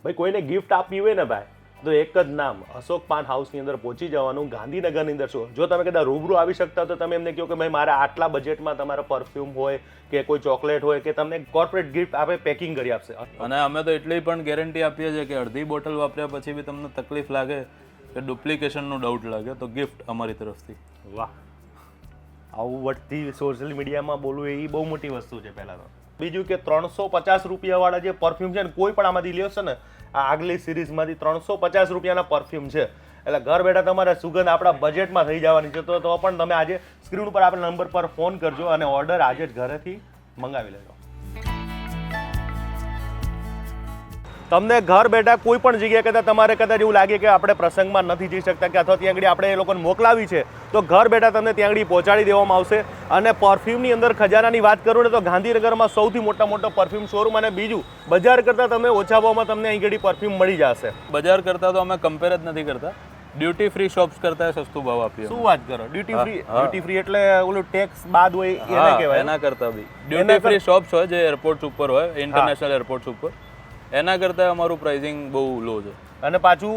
ભાઈ કોઈને ગિફ્ટ આપવી હોય ને ભાઈ તો એક જ નામ અશોક પાન હાઉસની અંદર પહોંચી જવાનું, ગાંધીનગરની અંદર છો. જો તમે કદાચ રૂબરૂ આવી શકતા તો તમે એમને કહો કે ભાઈ મારા આટલા બજેટમાં તમારા પરફ્યુમ હોય કે કોઈ ચોકલેટ હોય કે તમને કોર્પોરેટ ગિફ્ટ આપે પેકિંગ કરી આપશે. અને અમે તો એટલી પણ ગેરંટી આપીએ છીએ કે અડધી બોટલ વાપર્યા પછી બી તમને તકલીફ લાગે કે ડુપ્લિકેશનનો ડાઉટ લાગે તો ગિફ્ટ અમારી તરફથી. વાહ, આવું વધતી સોશિયલ મીડિયામાં બોલવું એ બહુ મોટી વસ્તુ છે. પહેલાં તો બીજું કે 350 રૂપિયાવાળા જે પરફ્યુમ છે ને કોઈ પણ આમાંથી લ્યો છો ને, આ આગલી સિરીઝમાંથી 350 રૂપિયાના પરફ્યુમ છે, એટલે ઘર બેઠા તમારે સુગંધ આપણા બજેટમાં થઈ જવાની છે. તો પણ તમે આજે સ્ક્રીન ઉપર આપણા નંબર પર ફોન કરજો અને ઓર્ડર આજે જ ઘરેથી મંગાવી લેજો. તમને ઘર બેઠા કોઈ પણ જગ્યાએ કદાચ તમારે કદાચ એવું લાગે કે આપણે પ્રસંગમાં નથી જઈ શકતા કે અથવા ત્યાં આગળ આપણે એ લોકોને મોકલાવી છે તો ઘર બેઠા તમને ત્યાં આગળ પહોંચાડી દેવામાં આવશે. અને પરફ્યુમની અંદર ખજાનાની વાત કરું ને તો ગાંધીનગરમાં સૌથી મોટો પરફ્યુમ શોરૂમ, અને બીજું બજાર કરતાં તમને ઓછા ભાવમાં તમને અહીં આગળ પરફ્યુમ મળી જશે. બજાર કરતાં તો અમે કમ્પેર જ નથી કરતા, ડ્યુટી ફ્રી શોપ્સ કરતાં સસ્તું ભાવ આપીએ. શું વાત કરો? ડ્યુટી ફ્રી એટલે ઓલું ટેક્સ બાદ હોય એને કહેવાય? એના કરતાં બી ડ્યુટી ફ્રી શોપ્સ હોય જે એરપોર્ટ ઉપર હોય, ઇન્ટરનેશનલ એરપોર્ટ ઉપર, એના કરતાં અમારું પ્રાઇસિંગ બહુ લો છે. અને પાછું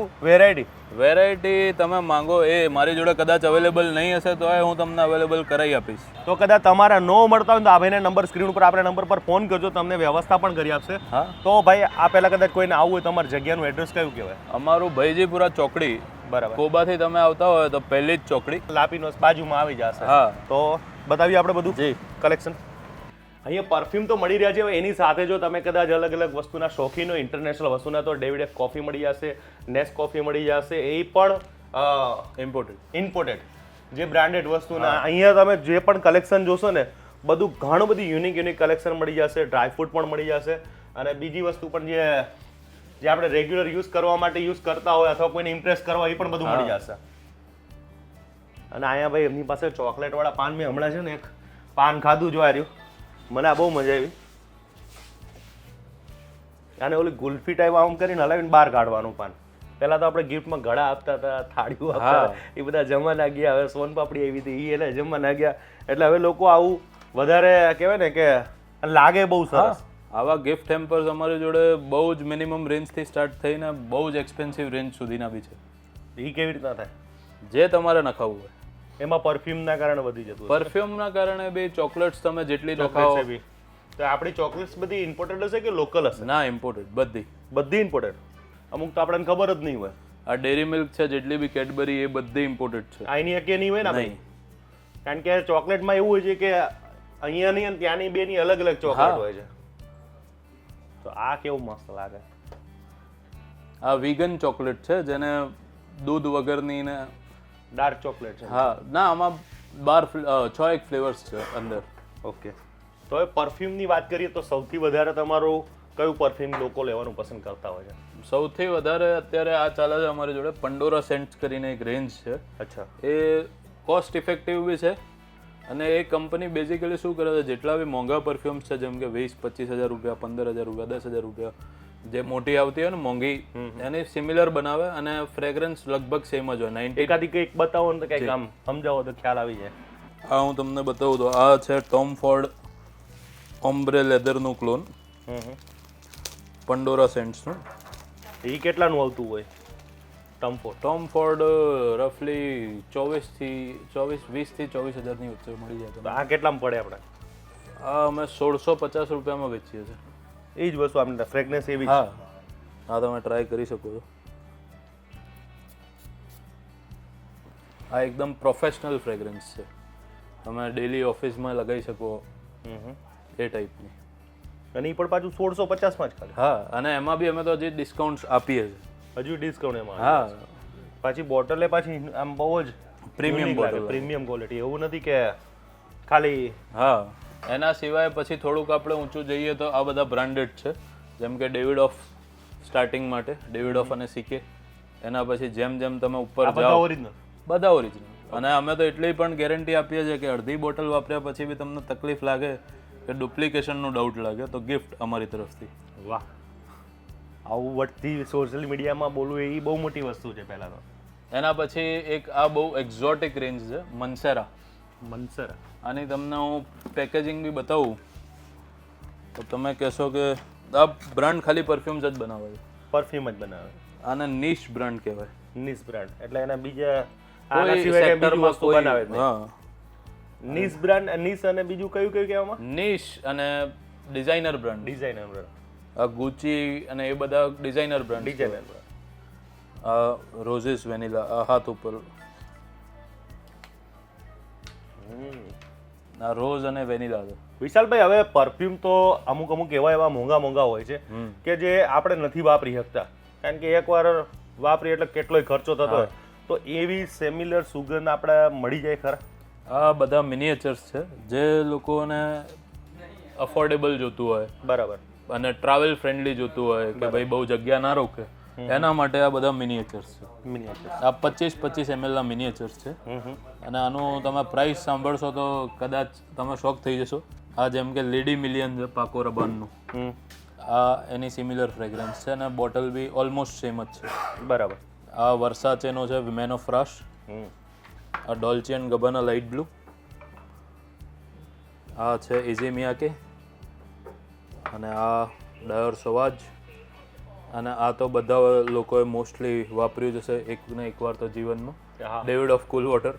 વેરાયટી તમે માંગો એ મારી જોડે કદાચ અવેલેબલ નહીં હશે તો હું તમને અવેલેબલ કરાવી આપીશ. તો કદાચ તમારા ન મળતા હોય તો આ ભાઈને નંબર સ્ક્રીન ઉપર આપણે નંબર પર ફોન કરજો, તમને વ્યવસ્થા પણ કરી આપશે. તો ભાઈ આ પહેલા કદાચ કોઈને આવવું હોય તમારી જગ્યાનું એડ્રેસ કયું કહેવાય? અમારું ભાઈજીપુરા ચોકડી, બરાબર. કોબાથી તમે આવતા હોય તો પહેલી જ ચોકડી લાપીનોસ બાજુમાં આવી જશે. હા, તો બતાવીએ આપણે બધું જી કલેક્શન. અહીંયા પરફ્યુમ તો મળી રહ્યા છે, એની સાથે જો તમે કદાચ અલગ અલગ વસ્તુના શોખીન હોય, ઇન્ટરનેશનલ વસ્તુના, તો ડેવિડ એફ કોફી મળી જશે, નેસ કોફી મળી જશે, એ પણ ઇમ્પોર્ટેડ જે બ્રાન્ડેડ વસ્તુના. અહીંયા તમે જે પણ કલેક્શન જોશો ને બધું ઘણું બધી યુનિક કલેક્શન મળી જશે. ડ્રાયફ્રૂટ પણ મળી જશે અને બીજી વસ્તુ પણ જે આપણે રેગ્યુલર યુઝ કરવા માટે યુઝ કરતા હોય અથવા કોઈને ઇમ્પ્રેસ કરવા એ પણ બધું મળી જશે. અને અહીંયા ભાઈ એમની પાસે ચોકલેટ વાળા પાન, મેં હમણાં છે ને એક પાન ખાધું જોવા રહ્યું, મને આ બહુ મજા આવી. અને ઓલી ગુલ્ફી ટાઈપ આમ કરીને હલાવીને બહાર કાઢવાનું પાન. પહેલા તો આપણે ગિફ્ટમાં ઘડા આપતા હતા, થાળીઓ આપતા હતા, એ બધા જમાના ગયા. હવે સોનપાપડી એવી હતી એ એટલે જમાના ગયા. એટલે હવે લોકો આવું વધારે કહેવાય ને કે લાગે બહુ સરસ. આવા ગિફ્ટ હેમ્પર્સ અમારી જોડે બહુ જ મિનિમમ રેન્જથી સ્ટાર્ટ થઈને બહુ જ એક્સપેન્સિવ રેન્જ સુધીના બી છે. એ કેવી રીતના થાય? જે તમારે નખાવવું હોય. એમાં પરફ્યુમના કારણે વધી જતું? પરફ્યુમના કારણે બી ચોકલેટ્સ તમે જેટલી નખાવો. તો આપણી ચોકલેટ્સ બધી ઇમ્પોર્ટેડ હશે કે લોકલ હશે? ના, ઇમ્પોર્ટેડ બધી ઇમ્પોર્ટેડ. અમુક તો આપણને ખબર જ નહીં હોય. આ ડેરી મિલ્ક છે, જેટલી બી કેડબરી, એ બધી ઇમ્પોર્ટેડ છે. અહીંની એક નહીં હોય ને ભાઈ, કારણ કે ચોકલેટમાં એવું હોય છે કે અહીંયાની અને ત્યાંની બેની અલગ અલગ ચોકલેટ હોય છે. તો આ કેવું મસ્ત લાગે. આ વીગન ચોકલેટ છે જેને દૂધ વગરની ને ડાર્ક ચોકલેટ છે. હા, ના, આમાં 6 ફ્લેવર્સ છે અંદર. ઓકે. તો હવે પરફ્યુમની વાત કરીએ તો સૌથી વધારે તમારું કયું પરફ્યુમ લોકો લેવાનું પસંદ કરતા હોય છે? સૌથી વધારે અત્યારે આ ચાલે છે અમારી જોડે પંડોરા સેન્ટ્સ કરીને એક રેન્જ છે. અચ્છા. એ કોસ્ટ ઇફેક્ટિવ બી છે અને એ કંપની બેઝિકલી શું કરે છે, જેટલા બી મોંઘા પરફ્યુમ્સ છે જેમ કે 20-25 હજાર રૂપિયા, 15,000 રૂપિયા, 10,000 રૂપિયા, જે મોટી આવતી હોય ને મોંઘી, એની સિમિલર બનાવે અને ફ્રેગ્રન્સ લગભગ સેમ જ હોય. એકાદી કંઈક બતાવો ને કંઈક આમ સમજાવો તો ખ્યાલ આવી જાય. આ હું તમને બતાવું તો આ છે ટોમ ફોર્ડ ઓમ્બ્રે લેધરનું ક્લોન, પંડોરા સેન્ટ્સનું. એ કેટલાનું આવતું હોય? ટોમ ફોર્ડ રફલી 20,000 થી 24,000ની વચ્ચે મળી જાય. આ કેટલામાં પડે આપણે? આ અમે 1,650 રૂપિયામાં વેચીએ છીએ. એ જ વસ્તુ આપણે ફ્રેગ્રન્સ એવી. હા, હા, તમે ટ્રાય કરી શકો છો. આ એકદમ પ્રોફેશનલ ફ્રેગ્રન્સ છે, તમે ડેલી ઓફિસમાં લગાવી શકો એ ટાઈપની. અને એ પણ પાછું 1,650માં જ ખાલી? હા, અને એમાં બી અમે તો હજી ડિસ્કાઉન્ટ આપીએ છીએ. હજુ ડિસ્કાઉન્ટ એમાં? હા. પાછી બોટલે પાછી આમ બહુ જ પ્રીમિયમ બોટલ, પ્રીમિયમ ક્વોલિટી. એવું નથી કે ખાલી. હા, એના સિવાય પછી થોડુંક આપણે ઊંચું જઈએ તો આ બધા બ્રાન્ડેડ છે, જેમ કે ડેવિડ ઓફ સ્ટાર્ટિંગ માટે, ડેવિડ ઓફ અને સીકે. એના પછી જેમ જેમ તમે ઉપર જાઓ બધા ઓરિજિનલ. અને અમે તો એટલી પણ ગેરંટી આપીએ છીએ કે અડધી બોટલ વાપર્યા પછી બી તમને તકલીફ લાગે કે ડુપ્લિકેશનનો ડાઉટ લાગે તો ગિફ્ટ અમારી તરફથી. વાહ, આવું વધતી સોશિયલ મીડિયામાં બોલવું એ બહુ મોટી વસ્તુ છે. પહેલાં તો એના પછી એક આ બહુ એક્ઝોટિક રેન્જ છે, મન્સેરા. આની તમને હું પેકેજિંગ બી બતાવું તો તમે કહેશો કે આ બ્રાન્ડ ખાલી પરફ્યુમ્સ જ બનાવે છે. પરફ્યુમ જ બનાવે. આને નિશ બ્રાન્ડ કહેવાય. નિશ બ્રાન્ડ એટલે એના બીજા આના સિવાય કંઈ બીજી વસ્તુ બનાવે જ નહીં. હા, નિશ બ્રાન્ડ, નિશ અને બીજું કયું કયું કહેવામાં? નિશ અને ડિઝાઇનર બ્રાન્ડ. Designer brand. આ ગુચી અને એ બધા ડિઝાઇનર બ્રાન્ડ. Designer brand. આ રોઝિસ વેનીલા આ હાથ ઉપર, આ રોઝ અને વેનીલા છે. વિશાલભાઈ, હવે પરફ્યુમ તો અમુક એવા મોંઘા હોય છે કે જે આપણે નથી વાપરી શકતા, કારણ કે એકવાર વાપરી એટલે કેટલોય ખર્ચો થતો હોય. તો એવી સિમિલર સુગંધ આપણે મળી જાય ખરા? આ બધા મિનિએચર્સ છે જે લોકોને અફોર્ડેબલ જોતું હોય, બરાબર, અને ટ્રાવેલ ફ્રેન્ડલી જોતું હોય કે ભાઈ બહુ જગ્યા ના રોકે, એના માટે આ બધા મિનિએચર્સ છે. મિનિએચર. આ 25 ml ના મિનિએચર્સ છે. અને આનું તમે પ્રાઇસ સાંભળશો તો કદાચ તમે શોક થઈ જશો. આ જેમ કે લેડી મિલિયન છે પાકો રબાનનું, આ એની સિમિલર ફ્રેગ્રન્સ છે અને બોટલ બી ઓલમોસ્ટ સેમ જ છે. બરાબર. આ વર્સાચેનો છે વિમેન ઓફ રાશ. આ Dolce and Gabbana light blue. આ છે ઇઝી મિયાકે, અને આ ડાયોર સવાજ. અને આ તો બધા લોકોએ મોસ્ટલી વાપર્યું જશે એકને એકવાર તો જીવનમાં. David of cool water,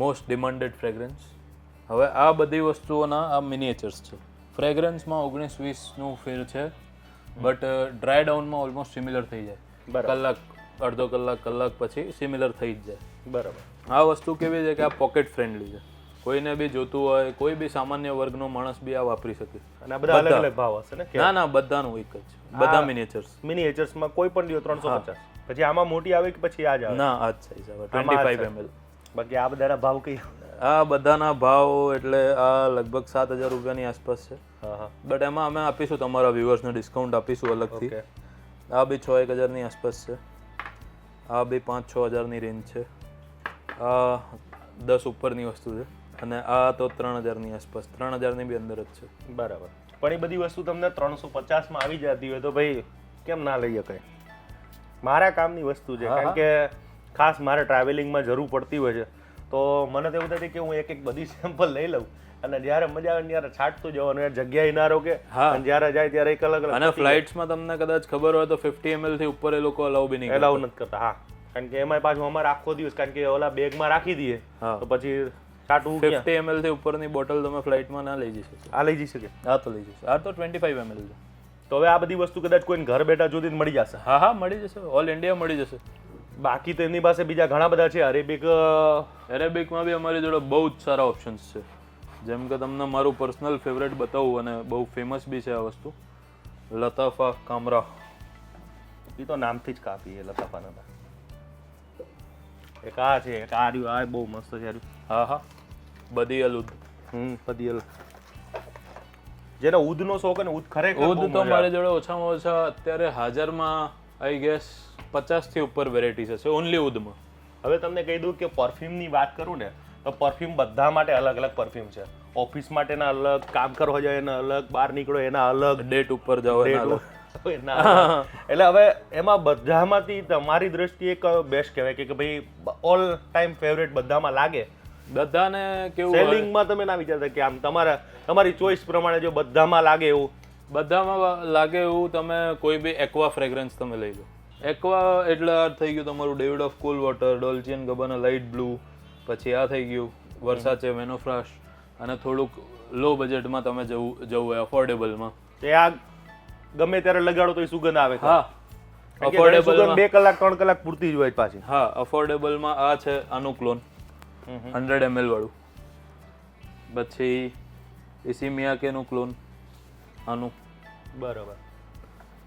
most demanded fragrance. હવે આ બધી વસ્તુઓના આ મિનિએચર્સ છે. ફ્રેગ્રન્સમાં 19-20નું ફેર છે, બટ ડ્રાય ડાઉનમાં ઓલમોસ્ટ સિમિલર થઈ જાય. કલાક, અડધો કલાક પછી સિમિલર થઈ જ જાય. બરાબર. આ વસ્તુ કેવી છે કે આ પોકેટ ફ્રેન્ડલી છે. કોઈને બી જોતું હોય, કોઈ બી સામાન્ય વર્ગનો માણસ બી આ વાપરી શકે. અને આ બધા અલગ અલગ ભાવ હશે ને? ના, બધાનું એક જ, બધા મિનિએચર્સ. મિનિએચર્સમાં કોઈ પણ લ્યો 350. પછી આમાં મોટી આવે કે પછી આ જ આવે? ના, આ જ સાઈઝ આવે 25 ml. બાકી આ બધાના ભાવ કઈ? આ બધાના ભાવ એટલે આ લગભગ 7,000 રૂપિયાની આસપાસ છે. બટ એમાં અમે આપીશું તમારા વ્યુઅર્સને ડિસ્કાઉન્ટ આપીશું અલગથી. આ બી 6-1,000ની આસપાસ છે. આ બી 5-6,000ની રેન્જ છે. આ 10 ઉપરની વસ્તુ છે. અને આ તો 3,000ની આસપાસ, 3,000ની બી અંદર જ છે. બરાબર. પણ એ બધી વસ્તુ તમને 350માં આવી જતી હોય તો ભાઈ કેમ ના લઈ શકાય? મારા કામની વસ્તુ છે, કારણ કે ખાસ મારે ટ્રાવેલિંગમાં જરૂર પડતી હોય છે. તો મને તો એવું થાય કે હું એક બધી સેમ્પલ લઈ લઉં અને જ્યારે મજા આવે ત્યારે છાંટતું જવાનું, યાર જગ્યાએ ના રોકે. અને જ્યારે જાય ત્યારે એક અલગ અને ફ્લાઇટ્સમાં તમને કદાચ ખબર હોય તો 50 ml થી ઉપર એ લોકો અલાઉ બી નહીં, એલાઉ નથી કરતા. હા, કારણ કે એમાં પાછું અમારે આખો દિવસ, કારણ કે ઓલા બેગમાં રાખી દઈએ તો પછી છાંટવું. 50 ml થી ઉપરની બોટલ તમે ફ્લાઇટમાં ના લઈ જઈ શકો. આ લઈ જઈ શકે? હા, તો લઈ જશે. આ તો 25 ml છે. તો હવે આ બધી વસ્તુ કદાચ કોઈને ઘર બેઠા જોતી મળી જશે? હા, મળી જશે. ઓલ ઇન્ડિયા મળી જશે. બાકી તો એમની પાસે બીજા ઘણા બધા છે. અરેબિકમાં બી અમારી જોડે બહુ જ સારા ઓપ્શન્સ છે. જેમ કે તમને મારું પર્સનલ ફેવરેટ બતાવું, અને બહુ ફેમસ બી છે આ વસ્તુ, લતાફા કામરા. એ તો નામથી જ કાપી છે લતાફાના. એક આ છે, એક આ રહ્યું, આ બહુ મસ્ત છે. હા, બદિયલ ઉદ. બદિયલ. જેને ઉદનો શોખ ને, ઉદ ખરેખર ઉદ તો મારી જોડે ઓછામાં ઓછા અત્યારે હાજરમાં આઈ ગેસ 50 થી ઉપર વેરાયટીઝ હશે ઓનલી ઉદમાં. હવે તમને કહી દઉં કે પરફ્યુમની વાત કરું ને તો પરફ્યુમ બધા માટે અલગ અલગ પરફ્યુમ છે. ઓફિસ માટેના અલગ, કામ કરવા જાય એના અલગ, બહાર નીકળો એના અલગ, ડેટ ઉપર જાઓ એના અલગ. એટલે હવે એમાં બધામાંથી તમારી દ્રષ્ટિએ કયો બેસ્ટ કહેવાય કે ભાઈ ઓલ ટાઈમ ફેવરેટ બધામાં લાગે? બધાને કેવું સેલિંગમાં તમે ના વિચારતા કે આમ તમારી ચોઈસ પ્રમાણે જો બધામાં લાગે એવું? બધામાં લાગે એવું તમે કોઈ બી એક્વા ફ્રેગ્રન્સ તમે લઈ લો. એક્વા એટલે આ થઈ ગયું તમારું Davidoff cool water, Dolce and Gabbana light blue, પછી આ થઈ ગયું વર્સાચે વેન ઓફ રાશ. અને થોડુંક લો બજેટમાં તમે જવું હોય અફોર્ડેબલમાં, આ ગમે ત્યારે લગાડો તો એ સુગંધ આવે. હા, અફોર્ડેબલ 2 કલાક 3 કલાક પૂરતી જ હોય પાછી. હા, અફોર્ડેબલમાં આ છે આનું ક્લોન 100 ml વાળું. પછી ઇસી મિયાકેનું ક્લોન આનું. બરાબર.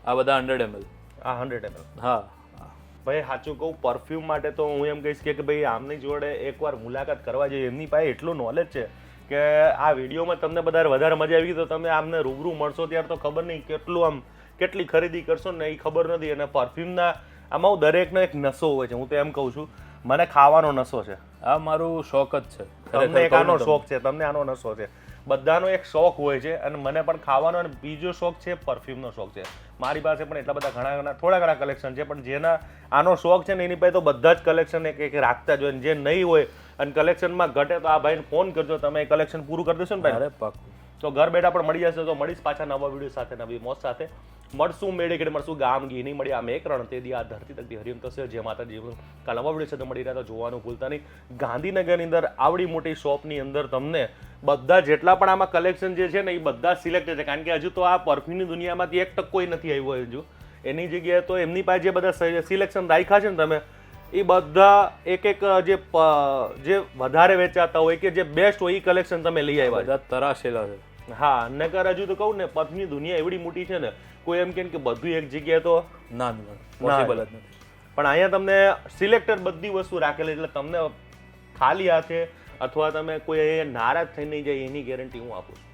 આ બધા 100 ml. આ 100 ml. હા ભાઈ, સાચું કહું, પરફ્યુમ માટે તો હું એમ કહીશ કે ભાઈ આમની જોડે એકવાર મુલાકાત કરવા જોઈએ. એમની પાસે એટલું નોલેજ છે કે આ વિડીયોમાં તમને વધારે મજા આવી તો તમે આમને રૂબરૂ મળશો ત્યારે તો ખબર નહીં કેટલી ખરીદી કરશો ને એ ખબર નથી. અને પરફ્યુમના આમાં દરેકનો એક નશો હોય છે. હું તો એમ કહું છું, મને ખાવાનો નશો છે. આ મારું શોખ જ છે. તમને એક આનો શોખ છે, તમને આનો નશો છે. બધાનો એક શોખ હોય છે અને મને પણ ખાવાનો. અને બીજો શોખ છે પરફ્યુમનો શોખ છે. મારી પાસે પણ એટલા બધા થોડા ઘણા કલેક્શન છે, પણ જેના આનો શોખ છે ને એની પાસે તો બધા જ કલેક્શન એક રાખતા જ હોય. જે નહીં હોય અને કલેક્શનમાં ઘટે તો આ ભાઈને ફોન કરજો, તમે એ કલેક્શન પૂરું કરી દેશો ને ભાઈ? અરે પાક્કું. તો ઘર બેઠા પણ મળી જશે. તો મળીશ પાછા નવા વિડીયો સાથે, નવી મોજ સાથે. મળશું મેળે કે મળશું ગામ ગી નહીં મળી આમ એક રણ તે દી આ ધરતી તકતી હરિયમ થશે જે માતાજી નવા વિડીયો છે તો મળી રહ્યા તો જોવાનું ભૂલતા નહીં. ગાંધીનગરની અંદર આવડી મોટી શોપની અંદર તમને બધા જેટલા પણ આમાં કલેક્શન જે છે ને એ બધા સિલેક્ટેડ છે, કારણ કે હજુ તો આ પરફ્યુમની દુનિયામાંથી 1% કોઈ નથી આવ્યો હજુ. એની જગ્યાએ તો એમની પાસે જે બધા સિલેક્શન રાખ્યા છે ને તમે એ બધા એક જે વધારે વેચાતા હોય કે જે બેસ્ટ હોય એ કલેક્શન તમે લઈ આવ્યા બધા તરાશેલા છે. હા, નકર હજુ તો કહું ને પરફ્યુમની દુનિયા એવડી મોટી છે ને કોઈ એમ કે બધું એક જગ્યાએ તો ના પોસિબલ જ નથી. પણ અહીંયા તમને સિલેક્ટર બધી વસ્તુ રાખેલી એટલે તમને ખાલી હાથે અથવા તમે કોઈ નારાજ થઈ નહીં જાય એની ગેરંટી હું આપું છું.